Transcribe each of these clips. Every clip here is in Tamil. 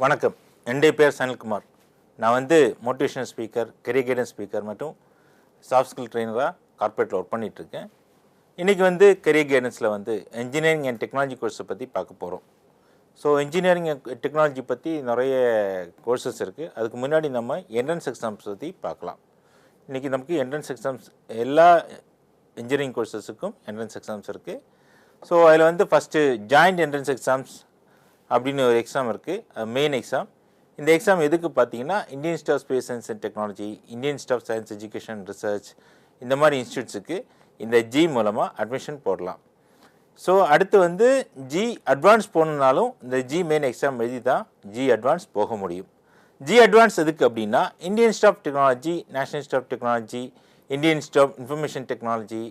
வணக்கம். என்னுடைய பேர் சனில்குமார். நான் வந்து motivational speaker, career guidance speaker மற்றும் சாஃப்ட் ஸ்கில் ட்ரெயினராக கார்ப்பரேட்டில் ஒர்க் பண்ணிகிட்ருக்கேன். இன்றைக்கி வந்து கெரியர் கைடன்ஸில் வந்து இன்ஜினியரிங் அண்ட் டெக்னாலஜி கோர்ஸை பற்றி பார்க்க போகிறோம். ஸோ இன்ஜினியரிங் டெக்னாலஜி பற்றி நிறைய கோர்சஸ் இருக்குது. அதுக்கு முன்னாடி நம்ம என்ட்ரன்ஸ் எக்ஸாம்ஸ் பற்றி பார்க்கலாம். இன்றைக்கி நமக்கு என்ட்ரன்ஸ் எக்ஸாம்ஸ் எல்லா இன்ஜினியரிங் கோர்சஸுக்கும் என்ட்ரன்ஸ் எக்ஸாம்ஸ் இருக்குது. ஸோ அதில் வந்து ஃபஸ்ட்டு ஜாயிண்ட் என்ட்ரன்ஸ் எக்ஸாம்ஸ் அப்படின்னு ஒரு எக்ஸாம் இருக்குது, மெயின் எக்ஸாம். இந்த எக்ஸாம் எதுக்கு பார்த்தீங்கன்னா Indian institute of space science and technology, Indian institute of science education research, இந்த மாதிரி இன்ஸ்டியூட்ஸுக்கு இந்த ஜி மூலமாக அட்மிஷன் போடலாம். ஸோ அடுத்து வந்து ஜி அட்வான்ஸ் போகணுன்னாலும் இந்த ஜி மெயின் எக்ஸாம் எழுதி தான் ஜி அட்வான்ஸ் போக முடியும். ஜி அட்வான்ஸ் எதுக்கு அப்படின்னா Indian institute of technology, national institute of technology, Indian institute of information technology,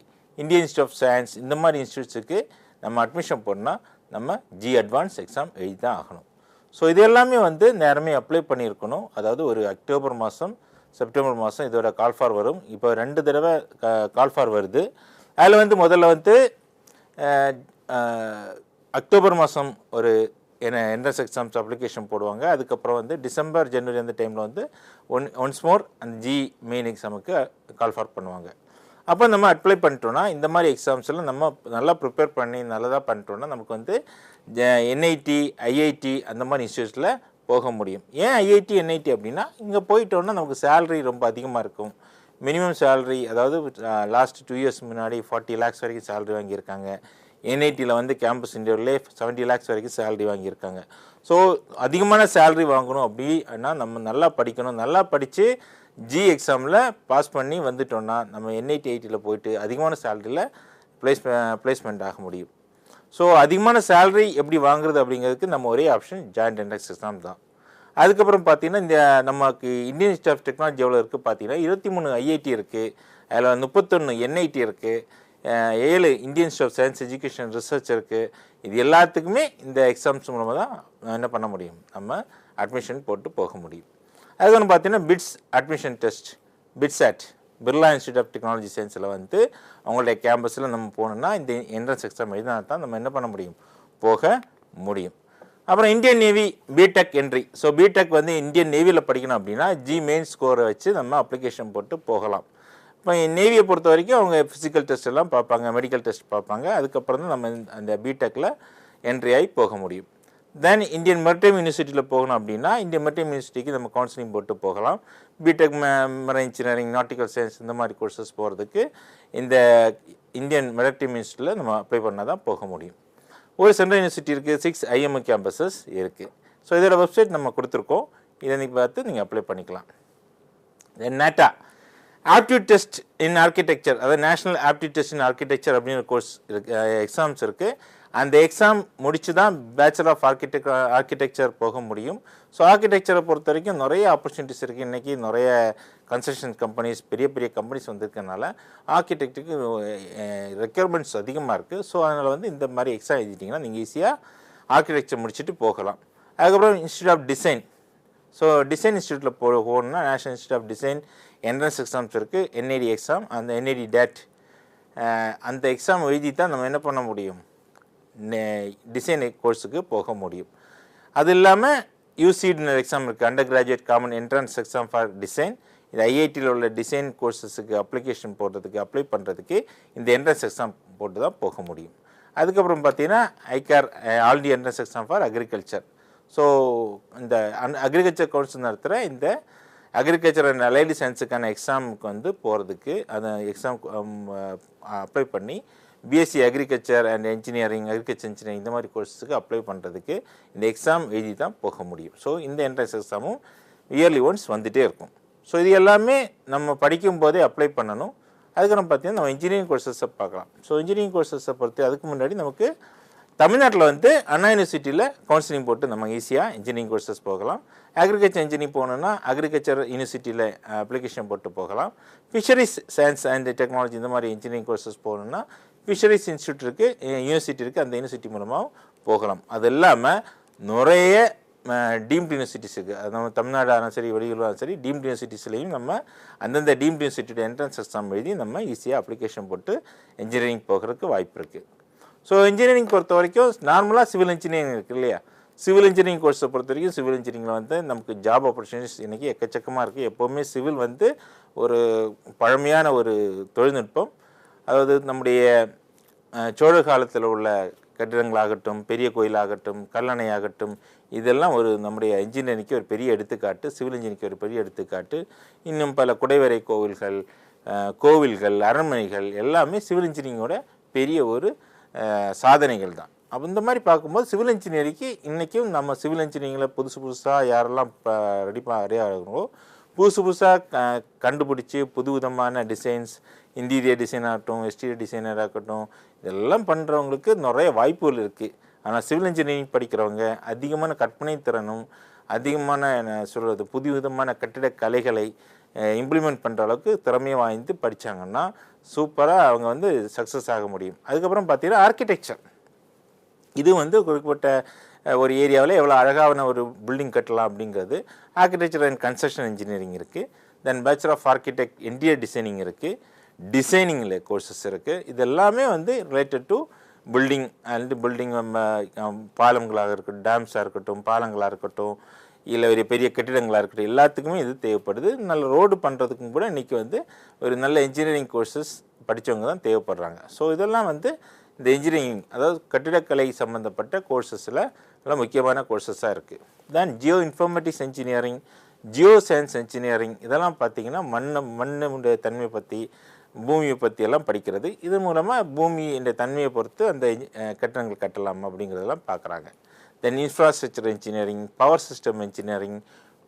Indian institute of science, இந்த மாதிரி இன்ஸ்டியூட்ஸுக்கு நம்ம அட்மிஷன் போடணும்னா நம்ம ஜி அட்வான்ஸ் எக்ஸாம் எழுதி தான் ஆகணும். ஸோ இது எல்லாமே வந்து நேரமே அப்ளை பண்ணியிருக்கணும். அதாவது ஒரு அக்டோபர் மாதம், செப்டம்பர் மாதம் இதோட கால்ஃபார் வரும். இப்போ 2 தடவை கால்ஃபார் வருது. அதில் வந்து முதல்ல வந்து அக்டோபர் மாதம் ஒரு என்ட்ரன்ஸ் எக்ஸாம்ஸ் அப்ளிகேஷன் போடுவாங்க. அதுக்கப்புறம் வந்து டிசம்பர், ஜனவரி அந்த டைமில் வந்து ஒன்ஸ் மோர் அந்த ஜி மெயின் எக்ஸாமுக்கு கால்ஃபார் பண்ணுவாங்க. அப்போ நம்ம அப்ளை பண்ணிட்டோன்னா இந்த மாதிரி எக்ஸாம்ஸில் நம்ம நல்லா ப்ரிப்பேர் பண்ணி நல்லதாக பண்ணிட்டோன்னா நமக்கு வந்து என்ஐடி, ஐஐடி அந்த மாதிரி இன்ஸ்டியூட்ஸில் போக முடியும். ஏன் ஐஐடி, என்ஐடி அப்படின்னா இங்கே போயிட்டோன்னா நமக்கு சேலரி ரொம்ப அதிகமாக இருக்கும். மினிமம் சேலரி, அதாவது லாஸ்ட் 2 இயர்ஸ் முன்னாடி 40 lakhs வரைக்கும் சேலரி வாங்கியிருக்காங்க. என்ஐடியில் வந்து கேம்பஸ் இன்டர்வியூலே 70 lakhs வரைக்கும் சேலரி வாங்கியிருக்காங்க. ஸோ அதிகமான சேலரி வாங்கணும் அப்படின்னா நம்ம நல்லா படிக்கணும். நல்லா படித்து ஜி எக்ஸாமில் பாஸ் பண்ணி வந்துட்டோன்னா நம்ம என்ஐடி, ஐடியில் போயிட்டு அதிகமான சேலரியில் ப்ளேஸ்மெண்ட் ஆக முடியும். ஸோ அதிகமான சேலரி எப்படி வாங்குறது அப்படிங்கிறதுக்கு நம்ம ஒரே ஆப்ஷன் ஜாயிண்ட் என்ட்ரன்ஸ் எக்ஸாம் தான். அதுக்கப்புறம் பார்த்தீங்கன்னா இந்த நமக்கு இந்தியன் இன்ஸ்டியூட் ஆஃப் டெக்னாலஜி எவ்வளோ இருக்குது பார்த்தீங்கன்னா 23 ஐஐடி இருக்குது, அதில் 31 என்ஐடி இருக்குது, 7 Indian institute of science education research இருக்குது. இது எல்லாத்துக்குமே இந்த எக்ஸாம்ஸ் மூலமாக தான் என்ன பண்ண முடியும், நம்ம அட்மிஷன் போட்டு போக முடியும். அதுக்கப்புறம் பார்த்தீங்கன்னா BITS admission test, BITSAT, Birla institute of technology சயின்ஸில் வந்து அவங்களுடைய கேம்பஸில் நம்ம போகணுன்னா இந்த என்ட்ரன்ஸ் எக்ஸாம் எழுதினா தான் நம்ம என்ன பண்ண முடியும், போக முடியும். அப்புறம் Indian navy BTech entry. So BTech வந்து இந்தியன் நேவியில் படிக்கணும் அப்படின்னா ஜி மெயின் ஸ்கோரை வச்சு நம்ம அப்ளிகேஷன் போட்டு போகலாம். இப்போ நேவியை பொறுத்த வரைக்கும் அவங்க ஃபிசிக்கல் டெஸ்ட் எல்லாம் பார்ப்பாங்க, மெடிக்கல் டெஸ்ட் பார்ப்பாங்க. அதுக்கப்புறம் தான் நம்ம அந்த பிடெக்கில் என்ட்ரி ஆகி போக முடியும். தென் இந்தியன் மெரிடைம் யூனிவர்சிட்டியில் போகணும் அப்படின்னா இந்தியன் மெரிடைம் யூனிவர்சிட்டிக்கு நம்ம கவுன்சிலிங் போட்டு போகலாம். BTech, marine engineering, nautical science இந்த மாதிரி கோர்சஸ் போகிறதுக்கு இந்த இந்தியன் மெரிடைம் யூனிவர்சிட்டியில் நம்ம அப்ளை பண்ணால் தான் போக முடியும். ஒரு சென்ட்ரல் யூனிவர்சிட்டி இருக்குது, 6 ஐஎம்ஐ கேம்பஸஸ் இருக்குது. ஸோ இதோட வெப்சைட் நம்ம கொடுத்துருக்கோம், இதை நீங்கள் பார்த்து நீங்கள் அப்ளை பண்ணிக்கலாம். தென் நேட்டா ஆப்டிடியூட் டெஸ்ட் இன் ஆர்கிடெக்சர், அதாவது நேஷனல் ஆப்டிடியூட் டெஸ்ட் இன் ஆர்கிடெக்சர் அப்படின்னு கோர்ஸ் இருக்குது, எக்ஸாம்ஸ் இருக்குது. அந்த எக்ஸாம் முடிச்சு தான் பேச்சுலர் ஆஃப் ஆர்கிடெக்சர் போக முடியும். ஸோ ஆர்கிடெக்சரை பொறுத்த வரைக்கும் நிறைய ஆப்பர்ச்சுனிட்டிஸ் இருக்குது. இன்றைக்கி நிறைய கன்ஸ்ட்ரக்ஷன் கம்பெனிஸ், பெரிய பெரிய கம்பெனிஸ் வந்திருக்கனால ஆர்கிடெக்டுக்கு ரெக்யர்மெண்ட்ஸ் அதிகமாக இருக்குது. ஸோ அதனால் வந்து இந்த மாதிரி எக்ஸாம் எழுதிட்டிங்கன்னா நீங்கள் ஈஸியாக ஆர்கிடெக்சர் முடிச்சுட்டு போகலாம். அதுக்கப்புறம் institute of design. So design இன்ஸ்டியூட்டில் போகணுன்னா national institute of design entrance exams இருக்குது, என்ஐடி எக்ஸாம், அந்த என்ஐடி டேட், அந்த எக்ஸாம் எழுதி தான் நம்ம என்ன பண்ண முடியும், டிசைன் கோர்ஸுக்கு போக முடியும். அது இல்லாமல் யூசிடின்னு எக்ஸாம் இருக்குது, under graduate common entrance exam for design. இது ஐஐடியில் உள்ள டிசைன் கோர்ஸஸுக்கு அப்ளிகேஷன் போடுறதுக்கு, அப்ளை பண்ணுறதுக்கு இந்த என்ட்ரன்ஸ் எக்ஸாம் போட்டு தான் போக முடியும். அதுக்கப்புறம் பார்த்தீங்கன்னா eye care, all India entrance exam for agriculture. So இந்த அக்ரிகல்ச்சர் கவுன்சில் நடத்துகிற இந்த அக்ரிகல்ச்சர் அண்ட் அலைடு சயின்ஸுக்கான எக்ஸாமுக்கு வந்து போகிறதுக்கு அந்த எக்ஸாம் அப்ளை பண்ணி BSc agriculture and engineering, agriculture engineering இந்த மாதிரி கோர்ஸுக்கு அப்ளை பண்ணுறதுக்கு இந்த எக்ஸாம் எழுதி தான் போக முடியும். ஸோ இந்த என்ட்ரன்ஸ் எக்ஸாமும் இயர்லி ஒன்ஸ் வந்துகிட்டே இருக்கும். ஸோ இது எல்லாமே நம்ம படிக்கும் போதே அப்ளை பண்ணணும். அதுக்கப்புறம் பார்த்தீங்கன்னா நம்ம இன்ஜினியரிங் கோர்சஸை பார்க்கலாம். ஸோ இன்ஜினியரிங் கோர்சஸை பொறுத்து அதுக்கு முன்னாடி நமக்கு தமிழ்நாட்டில் வந்து அண்ணா யூனிவர்சிட்டியில் கவுன்சிலிங் போட்டு நம்ம ஈஸியாக இன்ஜினியரிங் கோர்சஸ் போகலாம். அக்ரிகல்ச்சர் இன்ஜினியரிங் போகணுன்னா அக்ரிகல்ச்சர் யூனிவர்சிட்டியில் அப்ளிகேஷன் போட்டு போகலாம். ஃபிஷரிஸ் சயின்ஸ் அண்ட் டெக்னாலஜி இந்த மாதிரி இன்ஜினியரிங் கோர்சஸ் போகணுன்னா ஃபிஷரிஸ் இன்ஸ்டியூட் இருக்குது, யூனிவர்சிட்டி இருக்குது, அந்த யூனிவர்சிட்டி மூலமாக போகலாம். அது இல்லாமல் நிறைய டீம்டு யூனிவர்சிட்டிஸ் இருக்குது. அது நம்ம தமிழ்நாடாலும் சரி, வெளியூராலும் சரி, டீம்டு யூனிவர்சிட்டிஸ்லையும் நம்ம அந்தந்த டீம்டு யூனிவர்சிட்டியோட என்ட்ரன்ஸ் எக்ஸாம் எழுதி நம்ம ஈஸியாக அப்ளிகேஷன் போட்டு இன்ஜினியரிங் போகிறதுக்கு வாய்ப்பு இருக்குது. ஸோ இன்ஜினியரிங் பொறுத்த வரைக்கும் நார்மலாக சிவில் இன்ஜினியரிங் இருக்குது இல்லையா, சிவில் இன்ஜினியரிங் கோர்ஸை பொறுத்த வரைக்கும் சிவில் இன்ஜினியரிங்கில் வந்து நமக்கு ஜாப் ஆப்பர்ச்சுனிட்டிஸ் இன்றைக்கி எக்கச்சக்கமாக இருக்குது. எப்போவுமே சிவில் வந்து ஒரு பழமையான ஒரு தொழில்நுட்பம். அதாவது நம்முடைய சோழர் காலத்தில் உள்ள கட்டிடங்களாகட்டும், பெரிய கோயிலாகட்டும், கல்லணை ஆகட்டும், இதெல்லாம் ஒரு நம்முடைய இன்ஜினியரிங்க்கு ஒரு பெரிய எடுத்துக்காட்டு, சிவில் இன்ஜினியரிங்க்கு ஒரு பெரிய எடுத்துக்காட்டு. இன்னும் பல குடைவரை கோவில்கள், அரண்மனைகள் எல்லாமே சிவில் இன்ஜினியரிங்கோட பெரிய ஒரு சாதனைகள் தான். அப்போ இந்த மாதிரி பார்க்கும்போது சிவில் இன்ஜினியரிங்க்கு இன்றைக்கும் நம்ம சிவில் இன்ஜினியரிங்கில் புதுசாக யாரெல்லாம் இப்போ ரெடியாகிறோங்களோ புதுசாக கண்டுபிடிச்சி புது விதமான டிசைன்ஸ், இன்டீரியர் டிசைன் ஆகட்டும், எக்ஸ்டீரியர் டிசைனர் ஆகட்டும், இதெல்லாம் பண்ணுறவங்களுக்கு நிறைய வாய்ப்புகள் இருக்குது. ஆனால் சிவில் இன்ஜினியரிங் படிக்கிறவங்க அதிகமான கற்பனை திறனும் அதிகமான சொல்கிறது புது விதமான கட்டிட கலைகளை இம்ப்ளிமெண்ட் பண்ணுற அளவுக்கு திறமையை வாய்ந்து படித்தாங்கன்னா சூப்பராக அவங்க வந்து சக்ஸஸ் ஆக முடியும். அதுக்கப்புறம் பார்த்தீங்கன்னா ஆர்கிடெக்சர், இது வந்து குறிப்பிட்ட ஒரு ஏரியாவில் எவ்வளோ அழகான ஒரு பில்டிங் கட்டலாம் அப்படிங்கிறது. ஆர்கிடெக்சர் அண்ட் கன்ஸ்ட்ரக்ஷன் இன்ஜினியரிங் இருக்குது. Then bachelor of architect interior designing இருக்குது. டிசைனிங்கில் கோர்சஸ் இருக்குது. இது எல்லாமே வந்து ரிலேட்டட் டு பில்டிங் பாலங்களாக இருக்கட்டும், டேம்ஸாக இருக்கட்டும், பாலங்களாக இருக்கட்டும், இல்லை ஒரு பெரிய கட்டிடங்களாக இருக்கட்டும், எல்லாத்துக்குமே இது தேவைப்படுது. நல்ல ரோடு பண்ணுறதுக்கும் கூட இன்றைக்கி வந்து ஒரு நல்ல இன்ஜினியரிங் கோர்சஸ் படித்தவங்க தான் தேவைப்படுறாங்க. ஸோ இதெல்லாம் வந்து இந்த இன்ஜினியரிங், அதாவது கட்டிடக்கலை சம்மந்தப்பட்ட கோர்சஸில் எல்லாம் முக்கியமான கோர்சஸாக இருக்குது. Then geo informatics engineering, geo science engineering, இதெல்லாம் பார்த்திங்கன்னா மண்ணுடைய தன்மையை பற்றி, பூமியை பற்றி எல்லாம் படிக்கிறது. இது மூலமாக பூமி என்ற தன்மையை பொறுத்து அந்த கட்டடங்கள் கட்டலாம் அப்படிங்கிறதெல்லாம் பார்க்குறாங்க. Then infrastructure engineering, power system engineering,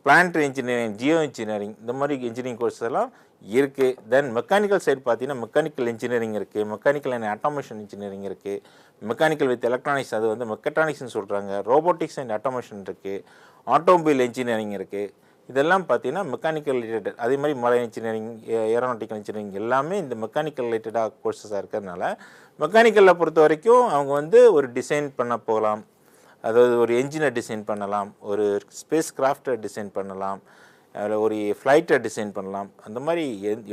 planetary engineering, geo engineering, இந்த மாதிரி இன்ஜினியரிங் கோர்ஸ் எல்லாம் இருக்குது. தென் மெக்கானிக்கல் சைடு பார்த்தீங்கன்னா மெக்கானிக்கல் இன்ஜினியரிங் இருக்குது, மெக்கானிக்கல் அண்ட் ஆட்டோமேஷன் இன்ஜினியரிங் இருக்குது, மெக்கானிக்கல் வித் எலக்ட்ரானிக்ஸ், அது வந்து மெக்கட்ரானிக்ஸ்னு சொல்கிறாங்க, ரோபோட்டிக்ஸ் அண்ட் ஆட்டோமேஷன் இருக்குது, ஆட்டோமொபைல் இன்ஜினியரிங் இருக்குது. இதெல்லாம் பார்த்தீங்கன்னா மெக்கானிக்கல் ரிலேட்டட். அதே மாதிரி மலை இன்ஜினியரிங், ஏரோநாட்டிக்கல் இன்ஜினியரிங் எல்லாமே இந்த மெக்கானிக்கல் ரிலேட்டடாக கோர்ஸஸாக இருக்கிறதுனால மெக்கானிக்கலில் பொறுத்த வரைக்கும் அவங்க வந்து ஒரு டிசைன் பண்ண போகலாம், அதாவது ஒரு என்ஜினை டிசைன் பண்ணலாம், ஒரு ஸ்பேஸ் கிராஃப்டை டிசைன் பண்ணலாம், ஒரு ஃப்ளைட்டை டிசைன் பண்ணலாம். அந்த மாதிரி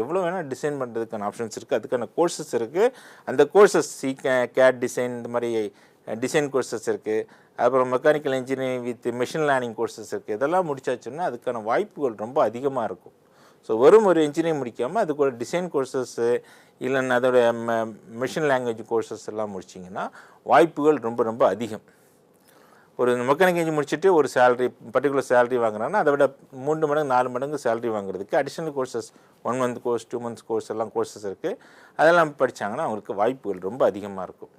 எவ்வளோ வேணால் டிசைன் பண்ணுறதுக்கான ஆப்ஷன்ஸ் இருக்குது, அதுக்கான கோர்சஸ் இருக்குது. அந்த கோர்சஸ் கேட் டிசைன், இந்த மாதிரி டிசைன் கோர்சஸ் இருக்குது. அப்புறம் mechanical engineering with machine learning courses இருக்குது. இதெல்லாம் முடிச்சாச்சுன்னா அதுக்கான வாய்ப்புகள் ரொம்ப அதிகமாக இருக்கும். ஸோ வெறும் ஒரு இன்ஜினியரிங் முடிக்காமல் அதுக்கு ஒரு டிசைன் கோர்சஸ்ஸு இல்லைன்னா அதோட மெஷின் லேங்குவேஜ் கோர்சஸ் எல்லாம் முடிச்சிங்கன்னா வாய்ப்புகள் ரொம்ப ரொம்ப அதிகம். ஒரு மெக்கானிக் இன்ஜினியரிங் முடிச்சுட்டு ஒரு சேலரி, பர்டிகுலர் சேலரி வாங்குறாங்கன்னா அதை விட 3 மடங்கு 4 மடங்கு சேலரி வாங்குறதுக்கு additional courses 1 month course, 2 months course எல்லாம் கோர்சஸ் இருக்குது. அதெல்லாம் படித்தாங்கன்னா அவங்களுக்கு வாய்ப்புகள் ரொம்ப அதிகமாக இருக்கும்.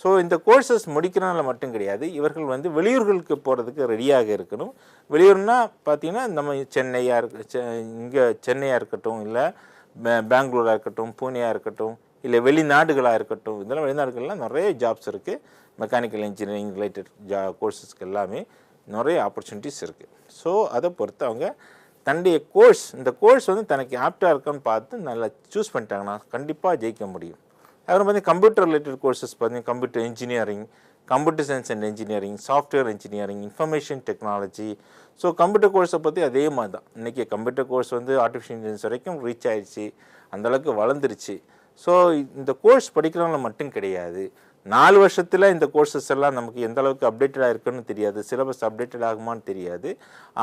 ஸோ இந்த கோர்சஸ் முடிக்கிறனால மட்டும் கிடையாது, இவர்கள் வந்து வெளியூர்களுக்கு போகிறதுக்கு ரெடியாக இருக்கணும். வெளியூர்னால் பார்த்திங்கன்னா நம்ம இங்கே சென்னையாக இருக்கட்டும், இல்லை பெங்களூராக இருக்கட்டும், பூனேயாக இருக்கட்டும், இல்லை வெளிநாடுகளாக இருக்கட்டும், இதெல்லாம் வெளிநாடுகள்லாம் நிறைய ஜாப்ஸ் இருக்குது. மெக்கானிக்கல் இன்ஜினியரிங் ரிலேட்டட் கோர்சஸ்க்கு எல்லாமே நிறைய ஆப்பர்ச்சுனிட்டிஸ் இருக்குது. ஸோ அதை பொறுத்து அவங்க தன்னுடைய இந்த கோர்ஸ் வந்து தனக்கு ஆப்டாக இருக்கான்னு பார்த்து நல்லா சூஸ் பண்ணிட்டாங்கன்னா கண்டிப்பாக ஜெயிக்க முடியும். அப்புறம் பார்த்தீங்கன்னா கம்ப்யூட்டர் ரிலேட்டட் கோர்சஸ் பார்த்தீங்கன்னா computer engineering, computer science and engineering, software engineering, information technology. So computer கோர்ஸை பற்றி அதே மாதிரி தான். இன்றைக்கி கம்ப்யூட்டர் கோர்ஸ் வந்து ஆர்டிஃபிஷியல் இன்டெலிஜென்ஸ் வரைக்கும் ரீச் ஆகிடுச்சு, அந்தளவுக்கு வளர்ந்துருச்சு. ஸோ இந்த கோர்ஸ் படிக்கிறவங்கள மட்டும் கிடையாது, 4 வருஷத்தில் இந்த கோர்சஸ் எல்லாம் நமக்கு எந்த அளவுக்கு அப்டேட்டடாக இருக்குன்னு தெரியாது, சிலபஸ் அப்டேட்டட் ஆகுமான்னு தெரியாது.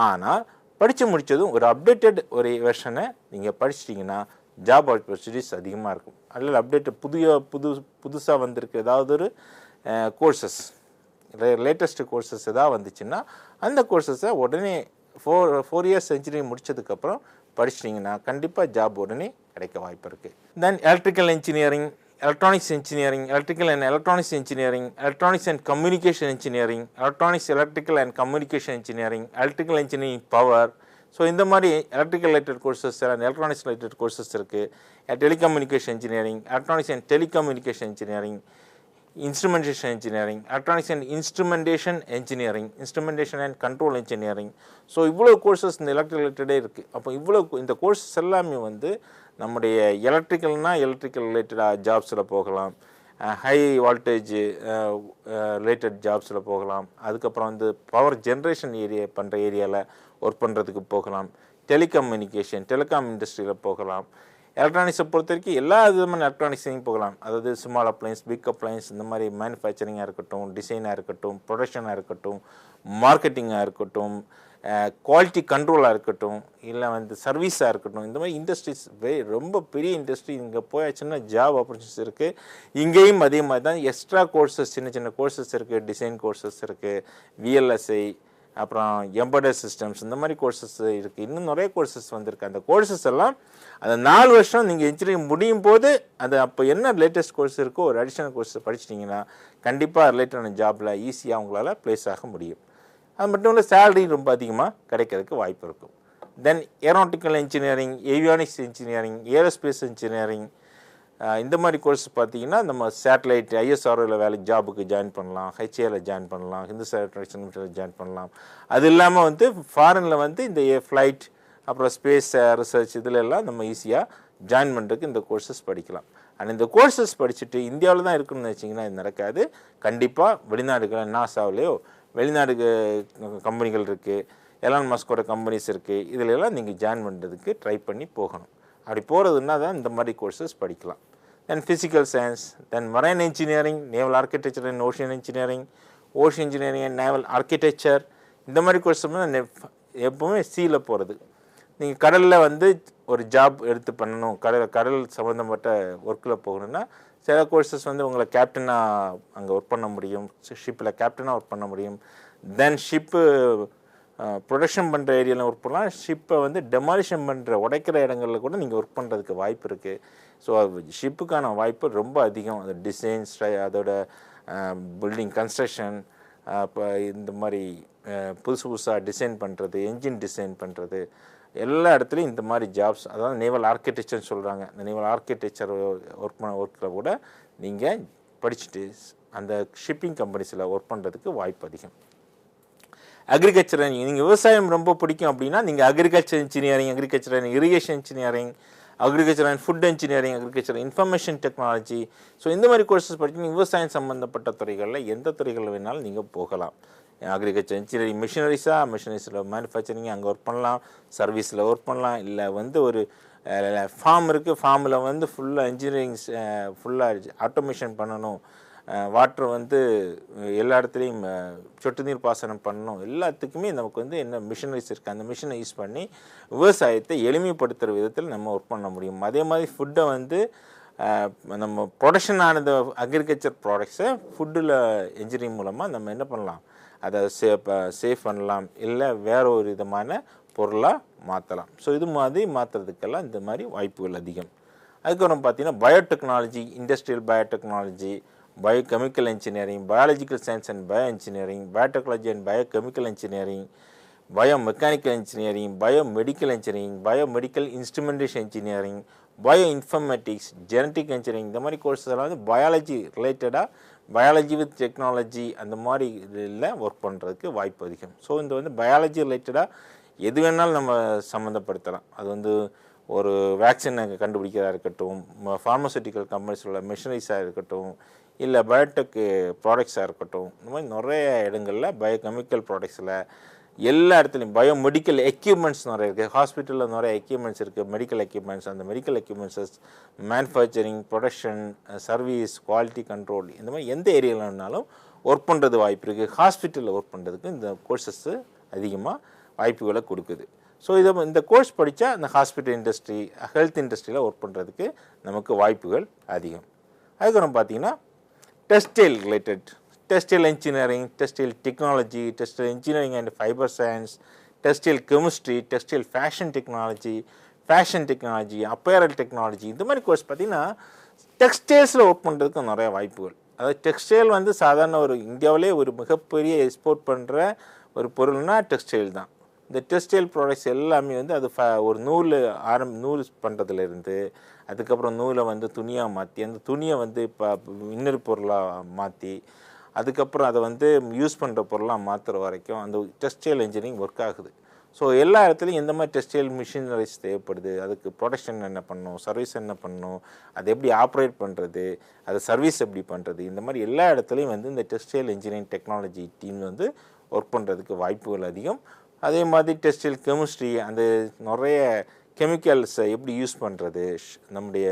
ஆனால் படித்து முடித்ததும் ஒரு அப்டேட்டட் ஒரு வெர்ஷனை நீங்கள் படிச்சிட்டிங்கன்னா ஜாப் ஆப்பர்ச்சுனிட்டிஸ் அதிகமாக இருக்கும். அதில் அப்டேட்டட் புதுசாக வந்திருக்கு ஏதாவது ஒரு கோர்சஸ், லேட்டஸ்ட் கோர்சஸ் எதாவது வந்துச்சுன்னா அந்த கோர்சஸை உடனே 4 இயர்ஸ் இன்ஜினியரிங் முடித்ததுக்கப்புறம் படிச்சிட்டிங்கன்னா கண்டிப்பாக ஜாப் உடனே கிடைக்க வாய்ப்பு இருக்குது. தென் electrical engineering, electronics engineering, electrical and electronics engineering, electronics and communication engineering, electronics, electrical and communication engineering, electrical engineering power. So இந்த மாதிரி electrical related courses and electronics related courses இருக்குது. Telecommunication engineering, electronics and telecommunication engineering, instrumentation engineering, electronics and instrumentation engineering, instrumentation and control engineering. So இவ்வளோ கோர்சஸ் இந்த எலக்ட்ரிக்கல் ரிலேட்டடே இருக்குது. அப்போ இவ்வளோ இந்த கோர்சஸ் எல்லாமே வந்து நம்முடைய எலக்ட்ரிக்கல்னால் எலக்ட்ரிக்கல் ரிலேட்டடாக ஜாப்ஸில் போகலாம், ஹை வால்டேஜ் ரிலேட்டட் ஜாப்ஸில் போகலாம், அதுக்கப்புறம் வந்து பவர் ஜென்ரேஷன் பண்ணுற ஏரியாவில் ஒர்க் பண்ணுறதுக்கு போகலாம், டெலிகாம் இண்டஸ்ட்ரியில் போகலாம், எலக்ட்ரானிக்ஸை பொறுத்த வரைக்கும் எல்லா விதமான எலக்ட்ரானிக்ஸையும் போகலாம். அதாவது ஸ்மால் அப்ளையன்ஸ், பிக் அப்ளையன்ஸ், இந்த மாதிரி மேனுஃபேக்சரிங்காக இருக்கட்டும், டிசைனாக இருக்கட்டும், ப்ரொடக்ஷனாக இருக்கட்டும், மார்க்கெட்டிங்காக இருக்கட்டும், குவாலிட்டி கண்ட்ரோலாக இருக்கட்டும், இல்லை வந்து சர்வீஸாக இருக்கட்டும், இந்த மாதிரி இண்டஸ்ட்ரீஸ் ரொம்ப பெரிய இண்டஸ்ட்ரி. இங்கே போயாச்சுன்னா ஜாப் ஆப்பர்ச்சுனிட்டிஸ் இருக்குது. இங்கேயும் அதே மாதிரி தான் எக்ஸ்ட்ரா கோர்சஸ், சின்ன சின்ன கோர்சஸ் இருக்குது, டிசைன் கோர்சஸ் இருக்குது, விஎல்எஸ்ஐ, அப்புறம் எம்பெடட் சிஸ்டம்ஸ், இந்த மாதிரி கோர்சஸ் இருக்குது. இன்னும் நிறைய கோர்சஸ் வந்திருக்கு. அந்த கோர்சஸ் எல்லாம் அந்த 4 வருஷம் நீங்கள் இன்ஜினியரிங் முடியும் போது அது அப்போ என்ன லேட்டஸ்ட் கோர்ஸ் இருக்கோ ஒரு அடிஷ்னல் கோர்ஸ் படிச்சிட்டிங்கன்னா கண்டிப்பாக ரிலேட்டடான ஜாபில் ஈஸியாக உங்களால் ப்ளேஸ் ஆக முடியும். அது மட்டும் இல்லை, சேலரி ரொம்ப அதிகமாக கிடைக்கிறதுக்கு வாய்ப்பு இருக்கும். Then aeronautical engineering, avionics engineering, aerospace engineering, இந்த மாதிரி கோர்ஸ் பார்த்தீங்கன்னா நம்ம சேட்டலைட் ஐஎஸ்ஆர்ஓவில் வேலைக்கு ஜாபுக்கு ஜாயின் பண்ணலாம், ஹெச்ஏல ஜாயின் பண்ணலாம், ஹிந்துஸ்தான் ஜாயின் பண்ணலாம். அது இல்லாமல் வந்து ஃபாரினில் வந்து இந்த ஃப்ளைட், அப்புறம் ஸ்பேஸ் ரிசர்ச், இதில் எல்லாம் நம்ம ஈஸியாக ஜாயின் பண்ணுறதுக்கு இந்த கோர்சஸ் படிக்கலாம். அண்ட் இந்த கோர்சஸ் படிச்சுட்டு இந்தியாவில் தான் இருக்குன்னு வச்சிங்கன்னா இது நடக்காது. கண்டிப்பாக வெளிநாடுகள், நாசாவிலேயோ வெளிநாடு கம்பெனிகள் இருக்குது, எலான் மஸ்கோட கம்பெனிஸ் இருக்குது, இதில் எல்லாம் நீங்கள் ஜாயின் பண்ணுறதுக்கு ட்ரை பண்ணி போகணும். அப்படி போகிறதுனா தான் இந்த மாதிரி கோர்சஸ் படிக்கலாம். தென் physical science, then marine engineering, naval architecture and ocean engineering, ocean engineering and naval architecture, இந்த மாதிரி கோர்ஸ் எப்போவுமே சீல போகிறது. நீங்கள் கடலில் வந்து ஒரு ஜாப் எடுத்து பண்ணணும், கடல் சம்மந்தப்பட்ட ஒர்க்கில் போகணுன்னா சில கோர்சஸ் வந்து உங்களை கேப்டனாக அங்கே ஒர்க் பண்ண முடியும், ஷிப்பில் கேப்டனாக ஒர்க் பண்ண முடியும். தென் ஷிப்பு ப்ரொடக்ஷன் பண்ணுற ஏரியாவில் ஒர்க் பண்ணலாம். ஷிப்பை வந்து டெமாலிஷன் பண்ணுற உடைக்கிற இடங்களில் கூட நீங்கள் ஒர்க் பண்ணுறதுக்கு வாய்ப்பு இருக்குது. ஸோ ஷிப்புக்கான வாய்ப்பு ரொம்ப அதிகம். அது டிசைன்ஸ், அதோட பில்டிங் கன்ஸ்ட்ரக்ஷன், இப்போ இந்த மாதிரி புதுசு புதுசாக டிசைன் பண்ணுறது, என்ஜின் டிசைன் பண்ணுறது, எல்லா இடத்துலையும் இந்த மாதிரி ஜாப்ஸ், அதாவது நேவல் ஆர்கிடெக்சர்னு சொல்கிறாங்க. இந்த நேவல் ஆர்கிடெக்சர் ஒர்க்கில் கூட நீங்கள் படிச்சுட்டு அந்த ஷிப்பிங் கம்பெனிஸில் ஒர்க் பண்ணுறதுக்கு வாய்ப்பு அதிகம். அக்ரிகல்ச்சர், நீங்கள் விவசாயம் ரொம்ப பிடிக்கும் அப்படின்னா நீங்கள் agriculture engineering, agriculture and irrigation engineering, agriculture and food engineering, agriculture information technology, so இந்த மாதிரி கோர்சஸ் படித்து விவசாயம் சம்மந்தப்பட்ட துறைகளில் எந்த துறைகளில் வேணாலும் நீங்கள் போகலாம். அக்ரிகல்ச்சர் இன்ஜினியரிங் மிஷினரிஸில் மேனுஃபேக்சரிங் அங்கே ஒர்க் பண்ணலாம், சர்வீஸில் ஒர்க் பண்ணலாம். இல்லை வந்து ஒரு ஃபார்ம் இருக்குது, ஃபார்மில் வந்து ஃபுல்லாக இன்ஜினியரிங், ஃபுல்லாக ஆட்டோமேஷன் பண்ணணும், வாட்டர் வந்து எல்லா இடத்துலையும் சொட்டு நீர் பாசனம் பண்ணணும், எல்லாத்துக்குமே நமக்கு வந்து என்ன மிஷினரிஸ் இருக்குது, அந்த மிஷினை யூஸ் பண்ணி விவசாயத்தை எளிமைப்படுத்துகிற விதத்தில் நம்ம ஒர்க் பண்ண முடியும். அதே மாதிரி ஃபுட்டை வந்து நம்ம ப்ரொடக்ஷன் ஆனது அக்ரிகல்ச்சர் ப்ராடக்ட்ஸை ஃபுட்டில் இன்ஜினியரிங் மூலமாக நம்ம என்ன பண்ணலாம், அதை சேஃப் பண்ணலாம், இல்லை வேற ஒரு விதமான பொருளாக மாற்றலாம். ஸோ இது மாதிரி மாற்றுறதுக்கெல்லாம் இந்த மாதிரி வாய்ப்புகள் அதிகம். அதுக்கப்புறம் பார்த்தீங்கன்னா biotechnology, industrial biotechnology, biochemical engineering, biological science and bio engineering, biotechnology and biochemical engineering, biomechanical engineering, biomedical engineering, biomedical instrumentation engineering, bio informatics, genetic engineering, இந்த மாதிரி கோர்ஸஸ் எல்லாம் வந்து பயாலஜி ரிலேட்டடாக, பயாலஜி வித் டெக்னாலஜி அந்த மாதிரி இதில் ஒர்க் பண்ணுறதுக்கு வாய்ப்பு அதிகம். ஸோ இந்த வந்து பயாலஜி ரிலேட்டடாக எது வேணாலும் நம்ம சம்மந்தப்படுத்தலாம். அது வந்து ஒரு வேக்சினை கண்டுபிடிக்கிறதா இருக்கட்டும், ஃபார்மசூட்டிக்கல் கம்பெனிஸில் மிஷினரிஸாக இருக்கட்டும், இல்லை பயோடெக் ப்ராடக்ட்ஸாக இருக்கட்டும், இந்த மாதிரி நிறைய இடங்களில் பயோகெமிக்கல் ப்ராடக்ட்ஸில் எல்லா இடத்துலையும் பயோமெடிக்கல் எக்யூப்மெண்ட்ஸ் நிறைய இருக்குது. ஹாஸ்பிட்டலில் நிறைய எக்யூப்மெண்ட்ஸ் இருக்குது, மெடிக்கல் எக்யூப்மெண்ட்ஸ். அந்த medical equipments manufacturing, production, service, quality control, இந்த மாதிரி எந்த ஏரியாவில் வேணாலும் ஒர்க் பண்ணுறது வாய்ப்பு இருக்குது. ஹாஸ்பிட்டலில் ஒர்க் பண்ணுறதுக்கு இந்த கோர்சஸ்ஸு அதிகமாக வாய்ப்புகளை கொடுக்குது. ஸோ இந்த கோர்ஸ் படித்தா அந்த ஹாஸ்பிட்டல் இண்டஸ்ட்ரி, ஹெல்த் இண்டஸ்ட்ரியில் ஒர்க் பண்ணுறதுக்கு நமக்கு வாய்ப்புகள் அதிகம். அதுக்கப்புறம் பார்த்தீங்கன்னா textile related, textile engineering, textile technology, textile engineering and fibre science, textile chemistry, textile fashion technology, apparel technology, இந்த மாதிரி கோர்ஸ் பார்த்திங்கன்னா டெக்ஸ்டைல்ஸில் ஒர்க் பண்ணுறதுக்கு நிறைய வாய்ப்புகள். அதாவது டெக்ஸ்டைல் வந்து சாதாரண ஒரு இந்தியாவிலே ஒரு மிகப்பெரிய எக்ஸ்போர்ட் பண்ணுற ஒரு பொருள்னால் டெக்ஸ்டைல் தான். இந்த டெக்ஸ்டைல் ப்ராடக்ட்ஸ் எல்லாமே வந்து அது ஒரு நூல் பண்ணுறதுலேருந்து, அதுக்கப்புறம் நூலை வந்து துணியாக மாற்றி, அந்த துணியை வந்து இப்போ இன்னொரு பொருளாக மாற்றி, அதுக்கப்புறம் அதை வந்து யூஸ் பண்ணுற பொருளாக மாற்றுற வரைக்கும் அந்த டெக்ஸ்டைல் இன்ஜினியரிங் ஒர்க் ஆகுது. ஸோ எல்லா இடத்துலையும் எந்த மாதிரி டெக்ஸ்டைல் மிஷினரிஸ் தேவைப்படுது, அதுக்கு ப்ரொடக்ஷன் என்ன பண்ணணும், சர்வீஸ் என்ன பண்ணணும், அதை எப்படி ஆப்ரேட் பண்ணுறது, அதை சர்வீஸ் எப்படி பண்ணுறது, இந்த மாதிரி எல்லா இடத்துலையும் வந்து இந்த டெக்ஸ்டைல் இன்ஜினியரிங் டெக்னாலஜி டீம் வந்து ஒர்க் பண்ணுறதுக்கு வாய்ப்புகள் அதிகம். அதே மாதிரி டெக்ஸ்டைல் கெமிஸ்ட்ரி, அந்த நிறைய கெமிக்கல்ஸை எப்படி யூஸ் பண்ணுறது, நம்முடைய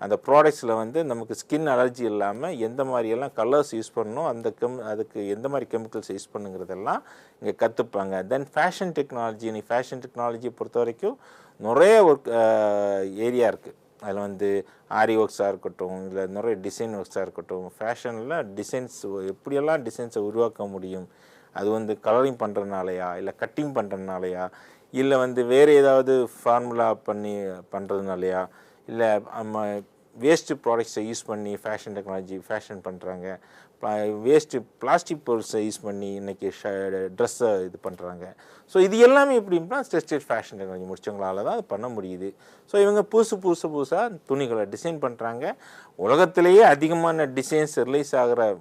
அந்த ப்ராடக்ட்ஸில் வந்து நமக்கு ஸ்கின் அலர்ஜி இல்லாமல் எந்த மாதிரியெல்லாம் கலர்ஸ் யூஸ் பண்ணணும், அதுக்கு எந்த மாதிரி கெமிக்கல்ஸ் யூஸ் பண்ணுங்கிறதெல்லாம் இங்கே கற்றுப்பாங்க. தென் ஃபேஷன் டெக்னாலஜி, ஃபேஷன் டெக்னாலஜியை பொறுத்த வரைக்கும் நிறைய ஒர்க் ஏரியா இருக்குது. அதில் வந்து ஆரி ஒர்க்ஸாக இருக்கட்டும், இல்லை நிறைய டிசைன் ஒர்க்ஸாக இருக்கட்டும், ஃபேஷனில் டிசைன்ஸ் எப்படியெல்லாம் டிசைன்ஸை உருவாக்க முடியும், அது வந்து கலரிங் பண்ணுறதுனாலையா, இல்லை கட்டிங் பண்ணுறதுனாலையா, இல்லை வந்து வேறு ஏதாவது ஃபார்முலா பண்ணி பண்ணுறதுனாலையா, இல்லை வேஸ்ட்டு ப்ராடக்ட்ஸை யூஸ் பண்ணி ஃபேஷன் டெக்னாலஜி ஃபேஷன் பண்ணுறாங்க, வேஸ்ட்டு பிளாஸ்டிக் பொருட்ஸை யூஸ் பண்ணி இன்றைக்கி ட்ரெஸ்ஸை இது பண்ணுறாங்க. ஸோ இது எல்லாமே எப்படின்னா ஸ்டெஸ்டேட் ஃபேஷன் டெக்னாலஜி முடிச்சவங்களால தான் அது பண்ண முடியுது. ஸோ இவங்க புதுசாக துணிகளை டிசைன் பண்ணுறாங்க. உலகத்திலேயே அதிகமான டிசைன்ஸ் ரிலீஸ்